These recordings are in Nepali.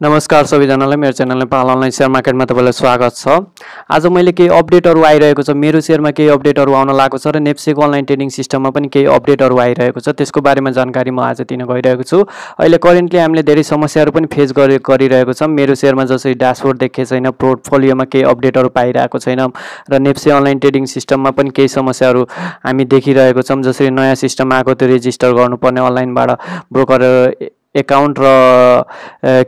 नमस्कार सबैजनालाई मेरो च्यानल नेपाल अनलाइन शेयर मार्केटमा तपाईलाई स्वागत छ। आज मैले केही अपडेटहरु आइरहेको छ, मेरो शेयरमा केही अपडेटहरु आउन लागेको छ र नेप्सेको अनलाइन ट्रेडिङ सिस्टममा पनि केही अपडेटहरु आइरहेको छ। त्यसको बारेमा जानकारी म आज दिन गइरहेको छु। अहिले करेन्टली हामीले धेरै समस्याहरु पनि फेस गरिरहेको छौं। मेरो शेयरमा जसरी ड्याशबोर्ड देखे छैन, पोर्टफोलियोमा केही अपडेटहरु पाइरहेको छैन र नेप्से अनलाइन ट्रेडिङ सिस्टममा पनि केही समस्याहरु हामी देखिरहेको छौं। जसरी नयाँ सिस्टम आएको त्यो रेजिस्टर गर्नुपर्ने अनलाइनबाट ब्रोकर एकाउन्ट र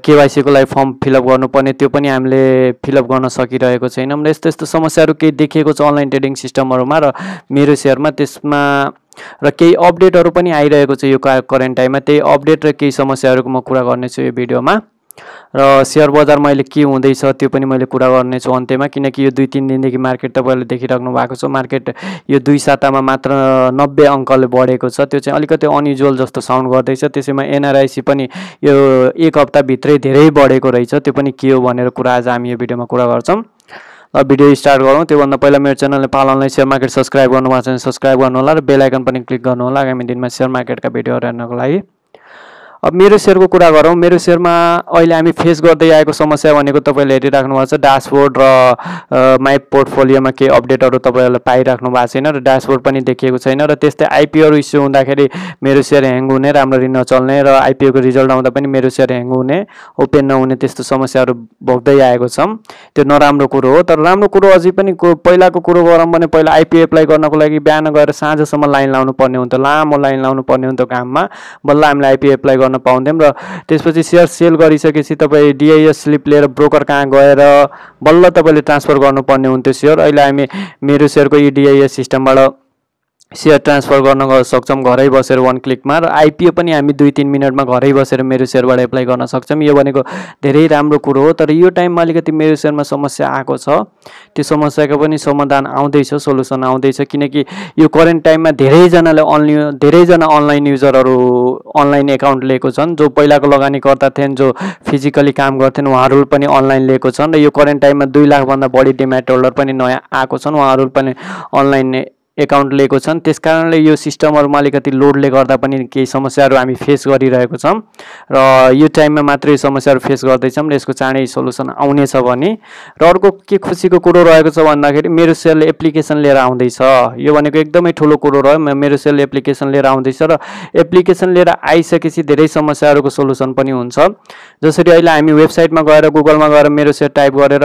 केवाईसी को लागि फर्म फिलअप गर्नुपर्ने त्यो पनि हामीले फिलअप गर्न सकिरहेको छैनौं र यस्तो यस्तो समस्याहरु केही देखिएको छ अनलाइन ट्रेडिङ सिस्टमहरुमा र मेरो शेयरमा त्यसमा र केही अपडेटहरु पनि आइरहेको छ यो करेन्ट टाइममा। त्यही अपडेट र केही समस्याहरुको म कुरा गर्ने छु यो भिडियोमा र शेयर बजारमा अहिले के हुँदैछ त्यो पनि मैले कुरा गर्ने छु अन्त्यमा, किनकि यो 2-3 दिनदेखि मार्केट तपाईहरुले देखिराख्नु भएको छ। मार्केट यो 2 सातामा मात्र 90 अंकले बढेको छ। त्यो चाहिँ अलिकति अनयुजुअल जस्तो साउन्ड गर्दैछ। त्यसैमा एनआरआईसी पनि यो एक हप्ता भित्रै धेरै बढेको रहेछ। त्यो पनि के हो भनेर कुरा आज हामी यो भिडियोमा कुरा गर्छौं। भिडियो स्टार्ट गरौँ। त्योभन्दा पहिला मेरो channel Nepal online share market subscribe गर्नुभएको छ भने सब्स्क्राइब गर्नु होला र बेल आइकन पनि क्लिक गर्नु होला आगामी दिनमा शेयर मार्केटका भिडियोहरु हेर्नको लागि। अब मेरो शेयरको कुरा गरौँ। मेरो शेयरमा अहिले हामी फेस गर्दै आएको समस्या भनेको तपाईले हेरिराख्नु भएको छ ड्याशबोर्ड र माई पोर्टफोलियोमा केही अपडेटहरु तपाईहरुले पाइराख्नु भएको छैन र ड्याशबोर्ड पनि देखिएको छैन र त्यस्तै आईपीओहरु इस्यु हुँदाखेरि मेरो शेयर ह्याङ हुने, राम्ररी नचल्ने र आईपीओको रिजल्ट आउँदा पनि मेरो शेयर ह्याङ हुने, ओपन नहुने त्यस्तो समस्याहरु भोग्दै आएको छौं। त्यो नराम्रो कुरो हो। तर राम्रो कुरो अझै पनि पहिलाको कुरो गरौँ भने पहिला आईपीओ एप्लाई गर्नको लागि बिहान गएर साँझसम्म लाइन लाउनु पर्ने हुन्थ्यो, लामो लाइन लाउनु पर्ने हुन्थ्यो घाममा, बल्ल हामीले आईपीओ एप्लाई गर्न पाउँथ्यौं र त्यसपछि शेयर सेल गरिसकेपछि तपाई डीआईएस स्लिप लिएर ब्रोकर कहाँ गएर बल्ल तपाईले ट्रान्सफर गर्नुपर्ने हुन्थ्यो शेयर। अहिले हामी मेरो शेयरको यो डीआईएस सिस्टमबाट शेयर ट्रान्सफर गर्न सक्छौं घरै बसेर 1 क्लिकमा र आईपीओ पनि हामी 2-3 मिनेटमा घरै बसेर मेरो शेयरबाट एप्लाई गर्न सक्छौं। यो भनेको धेरै राम्रो कुरो हो। तर यो टाइममा अलिकति मेरो शेयरमा समस्या आएको छ। त्यो समस्याको पनि समाधान आउँदैछ, सोलुसन आउँदैछ, किनकि यो करेन्ट टाइममा धेरैजना अनलाइन युजरहरु अनलाइन एकाउन्ट लिएको छन्। जो पहिलाको लगानीकर्ता थिएन, जो फिजिकली काम गर्थेन, उहाँहरु पनि अनलाइन लिएको छन् र यो करेन्ट टाइममा 2 लाख भन्दा बढी डिम्याट होल्डर पनि नयाँ आएको छन्, उहाँहरु पनि अनलाइन एकाउन्ट लिएको छन्। त्यसकारणले यो सिस्टमहरुमा अलिकति लोडले गर्दा पनि केही समस्याहरु हामी फेस गरिरहेको छौं र यो टाइममा मात्र यो समस्याहरु फेस गर्दै छौं र यसको चाँडै सोलुसन आउनेछ भने। र अर्को के खुसीको कुरो रहेको छ भन्दाखेरि मेरो शेयरले एप्लिकेसन लिएर आउँदैछ। यो भनेको एकदमै ठूलो कुरो रह्यो। मेरो शेयरले एप्लिकेसन लिएर आउँदैछ र एप्लिकेसन लिएर आइसकेपछि धेरै समस्याहरुको सोलुसन पनि हुन्छ। जसरी अहिले हामी वेबसाइटमा गएर गुगलमा गएर मेरो शेयर टाइप गरेर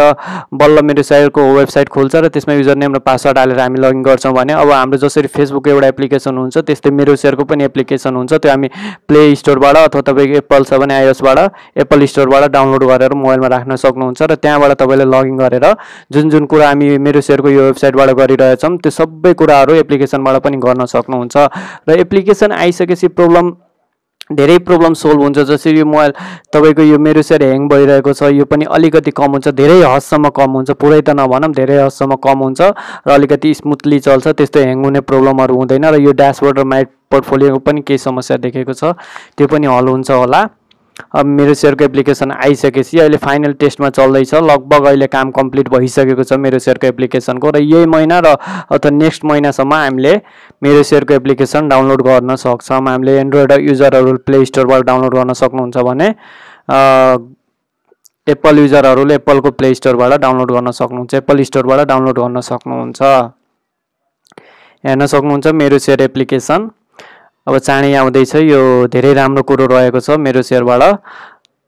बल्ल मेरो शेयरको वेबसाइट खुल्छ र त्यसमा युजर नेम र पासवर्ड हालेर हामी लगइन गर्छौं भने अब हाम्रो जसरी फेसबुक एउटा एप्लिकेसन हुन्छ त्यस्तै मेरो शेयरको पनि एप्लिकेसन हुन्छ। त्यो हामी प्ले स्टोरबाट अथवा तपाईको एप्पल छ भने आइओएसबाट एप्पल स्टोरबाट डाउनलोड गरेर मोबाइलमा राख्न सक्नुहुन्छ र त्यहाँबाट तपाईले लगइन गरेर जुन कुरा हामी मेरो शेयरको यो वेबसाइटबाट गरिरहेछौं त्यो सबै कुराहरु एप्लिकेसनबाट पनि गर्न सक्नुहुन्छ। र एप्लिकेसन आइसकेपछि धेरै प्रब्लम सोल्भ हुन्छ। जसरी यो मोबाइल तपाईको यो मेरो शेयर ह्याङ भइरहेको छ, यो पनि अलिकति कम हुन्छ, धेरै हदसम्म कम हुन्छ, पुरै त नभनौं धेरै हदसम्म कम हुन्छ र अलिकति स्मुथली चल्छ। त्यस्तो ह्याङ हुने प्रब्लमहरु हुँदैन र यो ड्याशबोर्ड र माई पोर्टफोलियोको पनि केही समस्या देखेको छ, त्यो पनि हल हुन्छ होला। अब मेरो शेयरको एप्लिकेसन आइसकेपछि अहिले फाइनल टेस्टमा चल्दैछ। लगभग अहिले काम कम्प्लिट भइसकेको छ मेरो शेयरको एप्लिकेसनको र यही महिना र अथवा नेक्स्ट महिनासम्म हामीले मेरो शेयरको एप्लिकेसन डाउनलोड गर्न सक्छौं। हामीले एन्ड्रोइड युजरहरु प्ले स्टोरबाट डाउनलोड गर्न सक्नुहुन्छ भने एप्पल युजरहरुले एप्पलको प्ले स्टोरबाट डाउनलोड गर्न सक्नुहुन्छ, एप्पल स्टोरबाट डाउनलोड गर्न सक्नुहुन्छ। हेर्न सक्नुहुन्छ मेरो शेयर एप्लिकेसन अब चाँडै आउँदैछ। यो धेरै राम्रो कुरो रहेको छ मेरो शेयरबाट।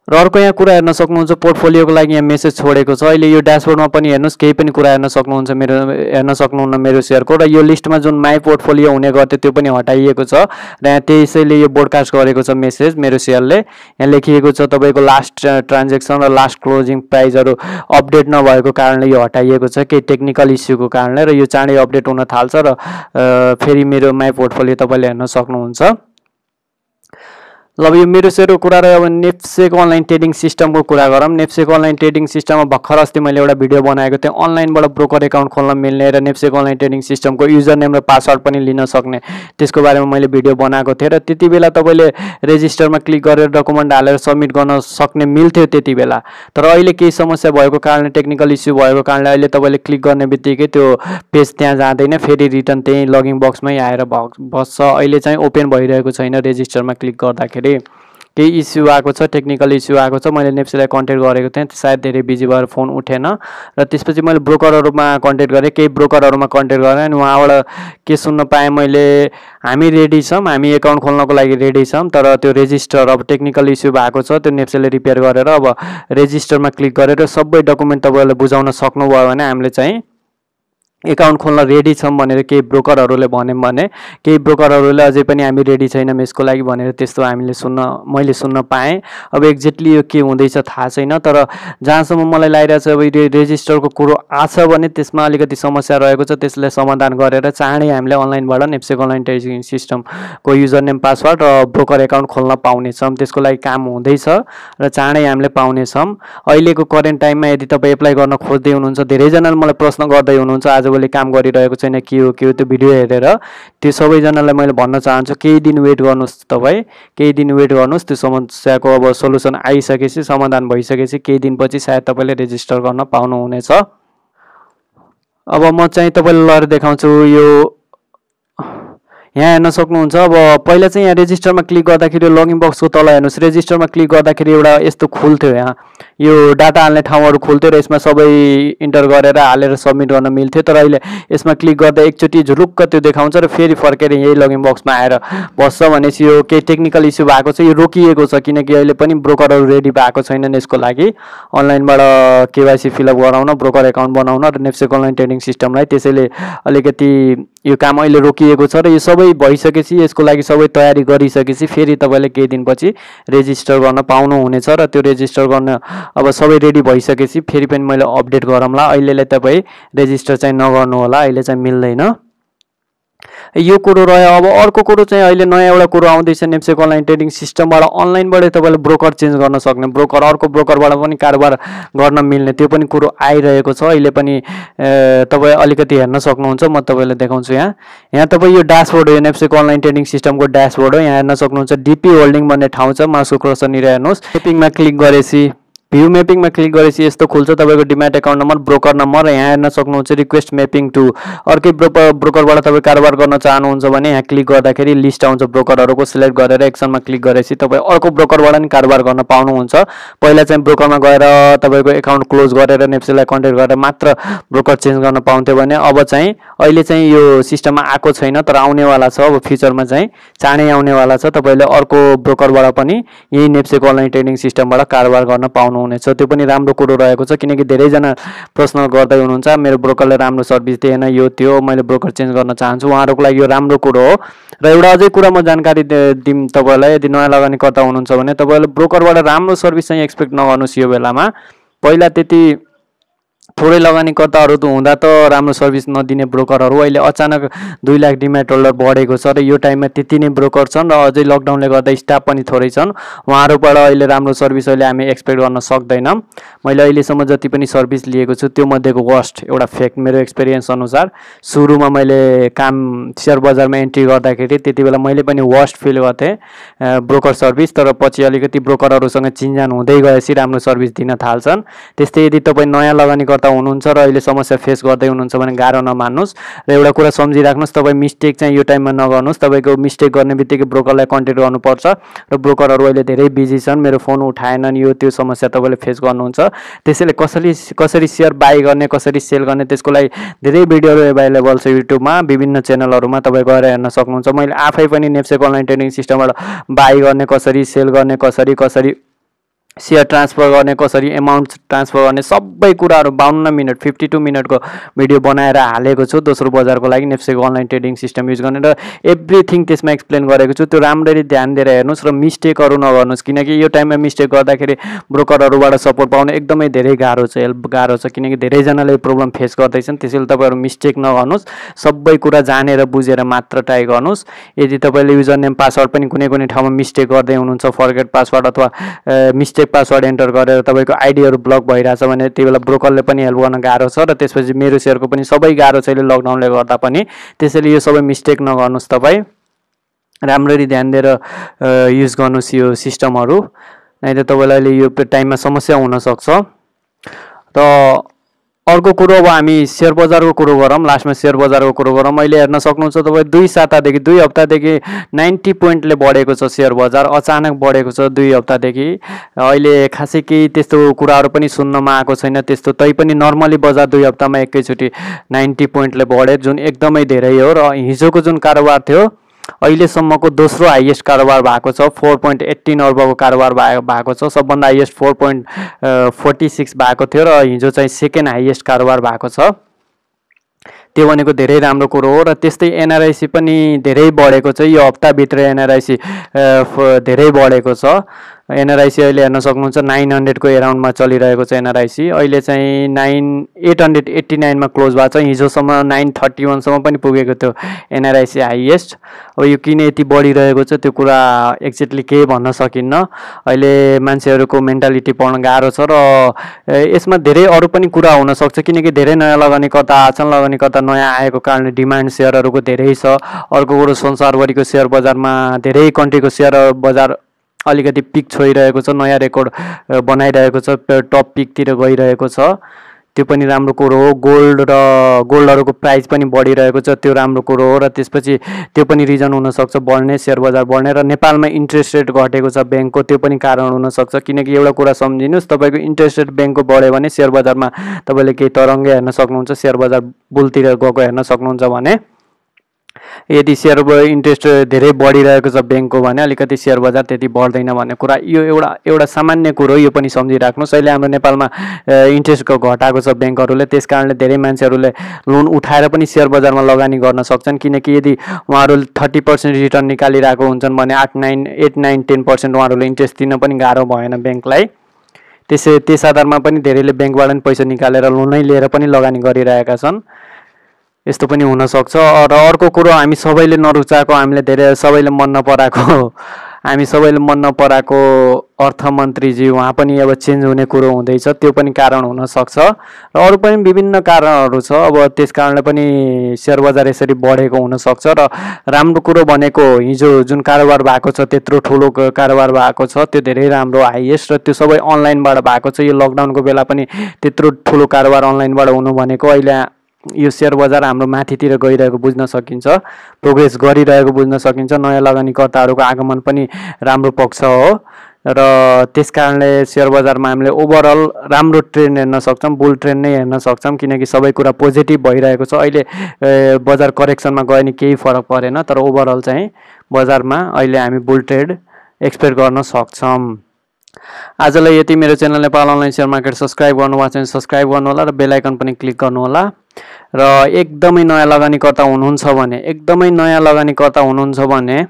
र अर्को यहाँ कुरा हेर्न सक्नुहुन्छ पोर्टफोलियोको लागि यहाँ मेसेज छोडेको छ। अहिले यो ड्याशबोर्डमा पनि हेर्नुस् केही पनि कुरा हेर्न सक्नुहुन्छ हेर्न सक्नुहुन्न मेरो शेयरको र यो लिस्टमा जुन माई पोर्टफोलियो हुने गर्थ्यो त्यो पनि हटाइएको छ र यहाँ त्यसैले यो ब्रोडकास्ट गरेको छ मेसेज मेरो शेयरले। यहाँ लेखिएको छ तपाईको लास्ट ट्रान्ज्याक्सन र लास्ट क्लोजिङ प्राइसहरु अपडेट नभएको कारणले यो हटाइएको छ, केही टेक्निकल इस्युको कारणले, र यो चाँडै अपडेट हुन थाल्छ र फेरि मेरो माई पोर्टफोलियो तपाईले हेर्न सक्नुहुन्छ। अब यो मेरो शेयरको कुरा रह्यो अब नेप्सेको अनलाइन ट्रेडिङ सिस्टमको कुरा गरौँ। नेप्सेको अनलाइन ट्रेडिङ सिस्टममा भर्खर अस्ति मैले एउटा भिडियो बनाएको थिएँ अनलाइनबाट ब्रोकर एकाउन्ट खोल्न मिल्ने र नेप्सेको अनलाइन ट्रेडिङ सिस्टमको युजर नेम र पासवर्ड पनि लिन सक्ने त्यसको बारेमा मैले भिडियो बनाएको थिएँ र त्यतिबेला तपाईले रेजिस्टरमा क्लिक गरेर डकुमेन्ट हालेर सबमिट गर्न सक्ने मिल्थ्यो त्यतिबेला। तर अहिले केही समस्या भएको कारणले टेक्निकल इस्यु भएको कारणले अहिले तपाईले क्लिक गर्ने बित्तिकै त्यो पेज त्यहाँ जाँदैन, फेरि रिटर्न त्यही लगिङ बक्समै आएर बस्छ। अहिले चाहिँ ओपन भइरहेको छैन रेजिस्टरमा क्लिक गर्दाखेरि। केही इस्यु आएको छ, टेक्निकल इस्यु आएको छ। मैले नेप्सीलाई कन्ट्याक्ट गरेको थिएँ, सायद धेरै बिजी भएर फोन उठेन र त्यसपछि मैले ब्रोकरहरूमा कन्ट्याक्ट गरेँ, केही ब्रोकरहरूमा कन्ट्याक्ट गरेँ अनि उहाँबाट के सुन्न पाएँ मैले, हामी रेडी छौँ, हामी एकाउन्ट खोल्नको लागि रेडी छौँ, तर त्यो रेजिस्टर अब टेक्निकल इस्यु भएको छ, त्यो नेप्सीले रिपेयर गरेर अब रेजिस्टरमा क्लिक गरेर सबै डकुमेन्ट तपाईँहरूले बुझाउन सक्नुभयो भने हामीले चाहिँ एकाउन्ट खोल्न रेडी छौँ भनेर केही ब्रोकरहरूले भन्यौँ भने, केही ब्रोकरहरूले अझै पनि हामी रेडी छैनौँ यसको लागि भनेर त्यस्तो मैले सुन्न पाएँ। अब एक्ज्याक्टली यो के हुँदैछ थाहा छैन, तर जहाँसम्म मलाई लागिरहेछ अब रेजिस्टरको कुरो आछ भने त्यसमा अलिकति समस्या रहेको छ, त्यसलाई समाधान गरेर चाँडै हामीले अनलाइनबाट नेप्सेक अनलाइन ट्रेडिङ सिस्टमको युजर नेम पासवर्ड र ब्रोकर एकाउन्ट खोल्न पाउनेछौँ। त्यसको लागि काम हुँदैछ र चाँडै हामीले पाउनेछौँ। अहिलेको करेन्ट टाइममा यदि तपाईँ एप्लाई गर्न खोज्दै हुनुहुन्छ, धेरैजनाले मलाई प्रश्न गर्दै हुनुहुन्छ आजभोलि काम गरिरहेको छैन के हो त्यो भिडियो हेरेर, त्यो सबैजनालाई मैले भन्न चाहन्छु केही दिन वेट गर्नुहोस्, तपाईँ केही दिन वेट गर्नुहोस्। त्यो समस्याको अब सोल्युसन आइसकेपछि, समाधान भइसकेपछि केही दिनपछि सायद तपाईँले रेजिस्टर गर्न पाउनुहुनेछ। अब म चाहिँ तपाईँलाई लगेर देखाउँछु। यो यहाँ हेर्न सक्नुहुन्छ। अब पहिला चाहिँ यहाँ रेजिस्टरमा क्लिक गर्दाखेरि लगइन बक्सको तल हेर्नुहोस्, रेजिस्टरमा क्लिक गर्दाखेरि एउटा यस्तो खुल्थ्यो, यहाँ यो डाटा हाल्ने ठाउँहरू खुल्थ्यो र यसमा सबै इन्टर गरेर हालेर सबमिट गर्न मिल्थ्यो। तर अहिले यसमा क्लिक गर्दा एकचोटि झुरुक्क त्यो देखाउँछ र फेरि फर्केर यही लगइन बक्समा आएर बस्छ। भनेपछि यो केही टेक्निकल इस्यु भएको छ, यो रोकिएको छ किनकि अहिले पनि ब्रोकरहरू रेडी भएको छैनन् यसको लागि अनलाइनबाट केवाइसी फिलअप गराउन, ब्रोकर एकाउन्ट बनाउन र नेप्सेक अनलाइन ट्रेडिङ सिस्टमलाई। त्यसैले अलिकति यो काम अहिले रोकिएको छ र यो सबै भइसकेपछि, यसको लागि सबै तयारी गरिसकेपछि फेरि तपाईँले केही दिनपछि रेजिस्टर गर्न पाउनुहुनेछ र त्यो रेजिस्टर गर्न अब सबै रेडी भइसकेपछि फेरि पनि मैले अपडेट गरौँला। अहिलेलाई तपाईँ रेजिस्टर चाहिँ नगर्नु होला, अहिले चाहिँ मिल्दैन। यो कुरो रह्यो। अब अर्को कुरो चाहिँ अहिले नयाँ एउटा कुरो आउँदैछ नेप्सेक अनलाइन ट्रेडिङ सिस्टमबाट अनलाइनबाटै तपाईँले ब्रोकर चेन्ज गर्न सक्ने, ब्रोकर अर्को ब्रोकरबाट पनि कारोबार गर्न मिल्ने, त्यो पनि कुरो आइरहेको छ। अहिले पनि तपाईँ अलिकति हेर्न सक्नुहुन्छ, म तपाईँलाई देखाउँछु। यहाँ तपाईँ यो ड्यासबोर्ड हो, यो नेप्सेक अनलाइन ट्रेडिङ सिस्टमको ड्यासबोर्ड हो। यहाँ हेर्न सक्नुहुन्छ डिपी होल्डिङ भन्ने ठाउँ छ, माउसको कर्सरनिर हेर्नुहोस्। मेपिङमा क्लिक गरेपछि भ्यू मेपिङमा क्लिक गरेपछि यस्तो खुल्छ तपाईँको demat account number, broker number. यहाँ हेर्न सक्नुहुन्छ रिक्वेस्ट मेपिङ टु अर्कै ब्रोकरबाट तपाईँ कारोबार गर्न चाहनुहुन्छ भने यहाँ क्लिक गर्दाखेरि लिस्ट आउँछ ब्रोकरहरूको, सिलेक्ट गरेर एक्सनमा क्लिक गरेपछि तपाईँ अर्को ब्रोकरबाट नि कारोबार गर्न पाउनुहुन्छ। पहिला चाहिँ ब्रोकरमा गएर तपाईँको एकाउन्ट क्लोज गरेर नेप्सेकलाई कन्ट्याक्ट गरेर मात्र ब्रोकर चेन्ज गर्न पाउँथ्यो भने अब चाहिँ अहिले चाहिँ यो सिस्टममा आएको छैन, तर आउनेवाला छ। अब फ्युचरमा चाहिँ चाँडै आउनेवाला छ, तपाईँले अर्को ब्रोकरबाट पनि यही नेप्सेक अनलाइन ट्रेडिङ सिस्टमबाट कारोबार गर्न पाउनु हुनेछ। त्यो पनि राम्रो कुरो रहेको छ किनकि धेरैजना प्रश्न गर्दै हुनुहुन्छ मेरो ब्रोकरले राम्रो सर्भिस दिएन, यो त्यो, मैले ब्रोकर चेन्ज गर्न चाहन्छु। उहाँहरूको लागि यो राम्रो कुरो हो। र एउटा अझै कुरा म जानकारी दिउँ तपाईँलाई, यदि नयाँ लगानीकर्ता हुनुहुन्छ भने तपाईँले ब्रोकरबाट राम्रो सर्भिस चाहिँ एक्सपेक्ट नगर्नुहोस्। यो बेलामा पहिला त्यति थोरै लगानीकर्ताहरू त हुँदा त राम्रो सर्भिस नदिने ब्रोकरहरू अहिले अचानक 2 लाख डिम्याट होल्डर बढेको छ र यो टाइममा त्यति नै ब्रोकर छन् र अझै लकडाउनले गर्दा स्टाफ पनि थोरै छन्। उहाँहरूबाट अहिले राम्रो सर्भिस अहिले हामी एक्सपेक्ट गर्न सक्दैनौँ। मैले अहिलेसम्म जति पनि सर्भिस लिएको छु त्यो मध्येको वर्स्ट एउटा फ्याक्ट मेरो एक्सपिरियन्स अनुसार, सुरुमा मैले काम सेयर बजारमा एन्ट्री गर्दाखेरि त्यति बेला मैले पनि वर्स्ट फिल गर्थेँ ब्रोकर सर्भिस, तर पछि अलिकति ब्रोकरहरूसँग चिनजान हुँदै गएपछि राम्रो सर्भिस दिन थाल्छन्। त्यस्तै यदि तपाईँ नयाँ लगानीकर्ता हुनुहुन्छ र अहिले समस्या फेस गर्दै हुनुहुन्छ भने गाह्रो नमान्नुहोस् र एउटा कुरा सम्झिराख्नुहोस्, तपाईँ मिस्टेक चाहिँ यो टाइममा नगर्नुहोस्। तपाईँको मिस्टेक गर्ने बित्तिकै ब्रोकरलाई कन्ट्याक्ट गर्नुपर्छ र ब्रोकरहरू अहिले धेरै बिजी छन्, मेरो फोन उठाएनन्, यो त्यो समस्या तपाईँले फेस गर्नुहुन्छ। त्यसैले कसरी सेयर बाई गर्ने, कसरी सेल गर्ने त्यसको लागि धेरै भिडियोहरू एभाइलेबल छ युट्युबमा, विभिन्न च्यानलहरूमा तपाईँ गएर हेर्न सक्नुहुन्छ। मैले आफै पनि नेप्सेक अनलाइन ट्रेडिङ सिस्टमबाट बाई गर्ने कसरी, सेल गर्ने कसरी सेयर ट्रान्सफर गर्ने कसरी, एमाउन्ट ट्रान्सफर गर्ने सबै कुराहरू 52 मिनट 52 मिनटको भिडियो बनाएर हालेको छु दोस्रो बजारको लागि नेप्सेक अनलाइन ट्रेडिङ सिस्टम युज गर्ने, र एभ्रिथिङ त्यसमा एक्सप्लेन गरेको छु। त्यो राम्ररी ध्यान दिएर हेर्नुहोस् र मिस्टेकहरू नगर्नुहोस् किनकि यो टाइममा मिस्टेक गर्दाखेरि ब्रोकरहरूबाट सपोर्ट पाउन एकदमै धेरै गाह्रो छ, हेल्प गाह्रो छ किनकि धेरैजनाले प्रब्लम फेस गर्दैछन्। त्यसैले तपाईँहरू मिस्टेक नगर्नुहोस्, सबै कुरा जानेर बुझेर मात्र ट्राई गर्नुहोस्। यदि तपाईँले युजर नेम पासवर्ड पनि कुनै ठाउँमा मिस्टेक गर्दै हुनुहुन्छ, फर्गेट पासवर्ड अथवा मिस्टेक पासवर्ड एन्टर गरेर तपाईँको आइडीहरू ब्लक भइरहेछ भने त्यो बेला ब्रोकरले पनि हेल्प गर्न गाह्रो छ र त्यसपछि मेरो सेयरको पनि सबै गाह्रो छ अहिले लकडाउनले गर्दा पनि। त्यसैले यो सबै मिस्टेक नगर्नुहोस्, तपाईँ राम्ररी ध्यान दिएर युज गर्नुहोस् यो सिस्टमहरू, नै त तपाईँलाई अहिले यो टाइममा समस्या हुनसक्छ। त अर्को कुरो अब हामी सेयर बजारको कुरो गरौँ, लास्टमा सेयर बजारको कुरो गरौँ। अहिले हेर्न सक्नुहुन्छ तपाईँ 2 सातादेखि 2 हप्तादेखि 90 पोइन्टले बढेको छ सेयर बजार, अचानक बढेको छ 2 हप्तादेखि। अहिले खासै केही त्यस्तो कुराहरू पनि सुन्नमा आएको छैन त्यस्तो, तैपनि नर्मली बजार 2 हप्तामा एकैचोटि 90 पोइन्टले बढ्यो, जुन एकदमै धेरै हो। र हिजोको जुन कारोबार थियो अहिलेसम्मको दोस्रो हाइएस्ट कारोबार भएको छ, 4.18 अर्बको कारोबार भएको छ। सबभन्दा हाइएस्ट 4.46 भएको थियो र हिजो चाहिँ सेकेन्ड हाइएस्ट कारोबार भएको छ। त्यो भनेको धेरै राम्रो कुरो हो। र त्यस्तै एनआरआइसी पनि धेरै बढेको छ, यो हप्ताभित्र एनआरआइसी धेरै बढेको छ। एनआरआइसी अहिले हेर्न सक्नुहुन्छ 900 को एराउन्डमा चलिरहेको छ एनआरआइसी। अहिले चाहिँ 889 मा क्लोज भएको छ, हिजोसम्म 931 सम्म पनि पुगेको थियो एनआरआइसी हाइएस्ट। अब यो किन यति बढिरहेको छ त्यो कुरा एक्ज्याक्टली केही भन्न सकिन्न। अहिले मान्छेहरूको मेन्टालिटी पढ्न गाह्रो छ र यसमा धेरै अरू पनि कुरा हुनसक्छ, किनकि धेरै नयाँ लगानीकर्ता आछन्, लगानीकर्ता नयाँ आएको कारणले डिमान्ड सेयरहरूको धेरै छ। अर्को कुरो संसारभरिको सेयर बजारमा धेरै कन्ट्रीको सेयर बजार अलिकति पिक छोइरहेको छ, नयाँ रेकर्ड बनाइरहेको छ, टप पिकतिर गइरहेको छ, त्यो पनि राम्रो कुरो हो। गोल्डहरूको प्राइस पनि बढिरहेको छ, त्यो राम्रो कुरो हो। र त्यसपछि त्यो पनि रिजन हुनसक्छ बढ्ने, सेयर बजार बढ्ने। र नेपालमा इन्ट्रेस्ट रेट घटेको छ ब्याङ्कको, त्यो पनि कारण हुनसक्छ। किनकि एउटा कुरा सम्झिनुहोस्, तपाईँको इन्ट्रेस्ट रेट ब्याङ्कको बढ्यो भने सेयर बजारमा तपाईँले केही तरङ्ग हेर्न सक्नुहुन्छ, सेयर बजार बुलतिर गएको हेर्न सक्नुहुन्छ भने। यदि सेयर इन्ट्रेस्ट धेरै बढिरहेको छ ब्याङ्कको भने अलिकति सेयर बजार त्यति बढ्दैन भन्ने कुरा, यो एउटा सामान्य कुरो, यो पनि सम्झिराख्नुहोस्। अहिले हाम्रो नेपालमा इन्ट्रेस्टको घटाएको छ ब्याङ्कहरूले, त्यस कारणले धेरै मान्छेहरूले लोन उठाएर पनि सेयर बजारमा लगानी गर्न सक्छन्। किनकि यदि उहाँहरूले 30% रिटर्न निकालिरहेको हुन्छन् भने 8, 9, 10% उहाँहरूले इन्ट्रेस्ट दिन पनि गाह्रो भएन ब्याङ्कलाई। त्यस आधारमा पनि धेरैले ब्याङ्कबाट पनि पैसा निकालेर लोनै लिएर पनि लगानी गरिरहेका छन्, यस्तो पनि हुनसक्छ। र अर्को कुरो हामी सबैले नरुचाएको, सबैले मन नपराएको अर्थमन्त्रीजी उहाँ पनि अब चेन्ज हुने कुरो हुँदैछ, त्यो पनि कारण हुनसक्छ। र अरू पनि विभिन्न कारणहरू छ, अब त्यस कारणले पनि सेयर बजार यसरी बढेको हुनसक्छ। र राम्रो कुरो भनेको हिजो जुन कारोबार भएको छ, त्यत्रो ठुलो कारोबार भएको छ, त्यो धेरै राम्रो हाइएस्ट, र त्यो सबै अनलाइनबाट भएको छ। यो लकडाउनको बेला पनि त्यत्रो ठुलो कारोबार अनलाइनबाट हुनु भनेको अहिले यो सेयर बजार हाम्रो माथितिर गइरहेको बुझ्न सकिन्छ, प्रोग्रेस गरिरहेको बुझ्न सकिन्छ। नयाँ लगानीकर्ताहरूको आगमन पनि राम्रो पक्ष हो। र त्यस कारणले सेयर बजारमा हामीले ओभरअल राम्रो ट्रेन्ड हेर्न सक्छौँ, बुल ट्रेन्ड नै हेर्न सक्छौँ, किनकि सबै कुरा पोजिटिभ भइरहेको छ। अहिले बजार करेक्सनमा गयो भने केही फरक परेन, तर ओभरअल चाहिँ बजारमा अहिले हामी बुल ट्रेड एक्सपेक्ट गर्न सक्छौँ। आजलाई यति। मेरो channel Nepal online share market subscribe गर्नुभएको छ भने सब्सक्राइब गर्नु होला र बेल आइकन पनि क्लिक गर्नु होला। र एकदमै नयाँ लगानीकर्ता हुनुहुन्छ भने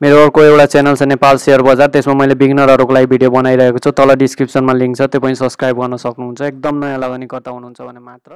मेरो अर्को एउटा च्यानल छ नेपाल सेयर बजार, त्यसमा मैले बिगिनरहरूको लागि भिडियो बनाइरहेको छु, तल डिस्क्रिप्सनमा लिङ्क छ, त्यो पनि सब्सक्राइब गर्न सक्नुहुन्छ। एकदम नयाँ लगानीकर्ता हुनुहुन्छ भने मात्र।